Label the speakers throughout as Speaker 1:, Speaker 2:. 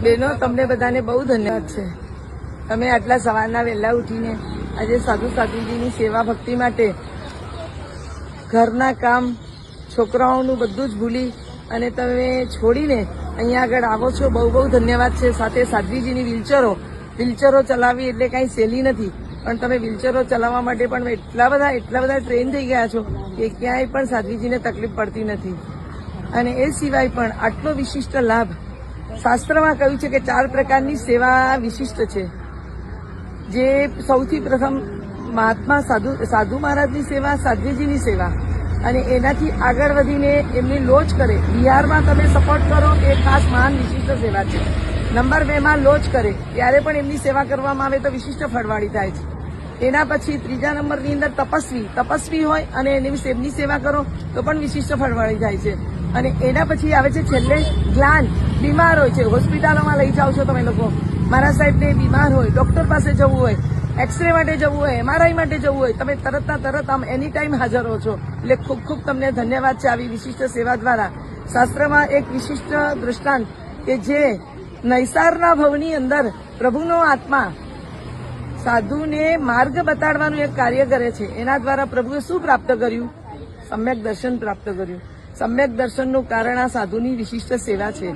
Speaker 1: બહેનો, તમને બધાને બહુ ધન્યવાદ છે. તમે આટલા સવારના વહેલા ઉઠીને આજે સાધુ સાધુજીની સેવા ભક્તિ માટે ઘરના કામ, છોકરાઓનું બધું જ ભૂલી અને તમે છોડીને અહીંયા આગળ આવો છો. બહુ બહુ ધન્યવાદ છે. સાથે સાધ્વીજીની વ્હીલચેરો ચલાવવી એટલે કાંઈ સહેલી નથી, પણ તમે વ્હીલચેરો ચલાવવા માટે પણ એટલા બધા ટ્રેન થઈ ગયા છો કે ક્યાંય પણ સાધ્વીજીને તકલીફ પડતી નથી. અને એ સિવાય પણ આટલો વિશિષ્ટ લાભ શાસ્ત્રમાં કહ્યું છે કે 4 પ્રકારની સેવા વિશિષ્ટ છે. જે સૌથી પ્રથમ મહાત્મા સાધુ મહારાજની સેવા, સાધ્વીજીની સેવા, અને એનાથી આગળ વધીને એમની લોજ કરે, બિહારમાં તમે સપોર્ટ કરો એ ખાસ મહાન વિશિષ્ટ સેવા છે. નંબર 2 માં લોજ કરે ત્યારે પણ એમની સેવા કરવામાં આવે તો વિશિષ્ટ ફળવાળી થાય છે. એના પછી 3જા નંબરની અંદર તપસ્વી હોય અને એમની સેવા કરો તો પણ વિશિષ્ટ ફળવાળી થાય છે. અને એના પછી આવે છે છેલ્લે જ્ઞાન. બીમાર હોય છે, હોસ્પિટલોમાં લઈ જાઓ છો તમે લોકો, મારા સાહેબને બીમાર હોય, ડોક્ટર પાસે જવું હોય, એક્સરે માટે જવું હોય, MRI માટે જવું હોય, તમે તરત આમ એની ટાઈમ હાજર હો છો. એટલે ખૂબ ખૂબ તમને ધન્યવાદ છે આવી વિશિષ્ટ સેવા દ્વારા. શાસ્ત્રમાં એક વિશિષ્ટ દૃષ્ટાંત કે જે નૈસારના ભવની અંદર પ્રભુનો આત્મા સાધુને માર્ગ બતાડવાનું એક કાર્ય કરે છે. એના દ્વારા પ્રભુએ શું પ્રાપ્ત કર્યું? સમ્યક દર્શન પ્રાપ્ત કર્યું. સમ્યક દર્શનનું કારણ આ સાધુની વિશિષ્ટ સેવા છે.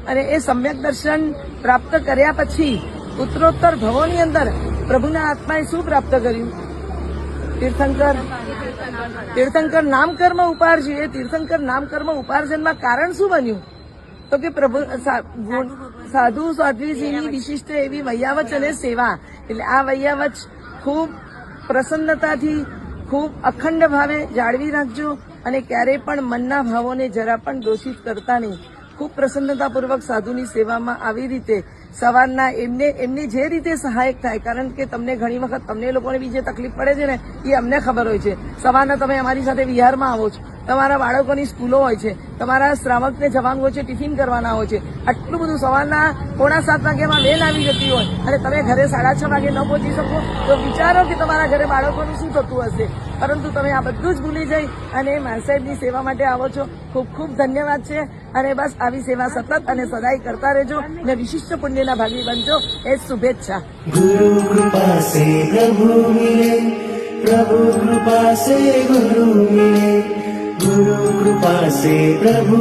Speaker 1: અને એ સમ્યક દર્શન પ્રાપ્ત કર્યા પછી ઉત્તરોત્તર ભવોની અંદર પ્રભુના આત્માએ શું પ્રાપ્ત કર્યું? તીર્થંકર નામકર્મ ઉપાર્જ્યું. એ તીર્થંકર નામકર્મ ઉપાર્જનમાં કારણ શું બન્યું? તો કે પ્રભુ સાધુ સાધ્વીજીની વિશિષ્ટ એવી વૈયાવચ અને સેવા. એટલે આ વૈયાવચ ખૂબ પ્રસન્નતાથી, ખૂબ અખંડ ભાવે જાળવી રાખજો અને ક્યારેય પણ મનના ભાવોને જરા પણ દોષિત કરતા નહીં. ખૂબ પ્રસન્નતાપૂર્વક સાધુની સેવામાં આવી રીતે સવારના એમને જે રીતે સહાયક થાય, કારણ કે તમને ઘણી વખત તમને લોકોને બી જે તકલીફ પડે છે ને એ અમને ખબર હોય છે. સવારના તમે અમારી સાથે વિહારમાં આવો છો, તમારા બાળકોની સ્કૂલો હોય છે, તમારા શ્રાવકને જવાનું હોય છે, ટિફિન કરવાના હોય છે, આટલું બધું સવારના 6:45 વાગ્યામાં વેન આવી જતી હોય અને તમે ઘરે 6:30 વાગે ન પહોંચી શકો તો વિચારો કે તમારા ઘરે બાળકોનું શું થતું હશે. પરંતુ તમે આ બધું જ ભૂલી જઈ અને સાહેબની સેવા માટે આવો છો. ખૂબ ખૂબ ધન્યવાદ છે. અને બસ આવી સેવા સતત અને સદાય કરતા રહેજો અને વિશિષ્ટ પુણ્યના ભાગી બનજો. એ શુભેચ્છા.
Speaker 2: गुरु कृपा से प्रभु मिले, प्रभु कृपा से गुरु मिले, गुरु कृपा से प्रभु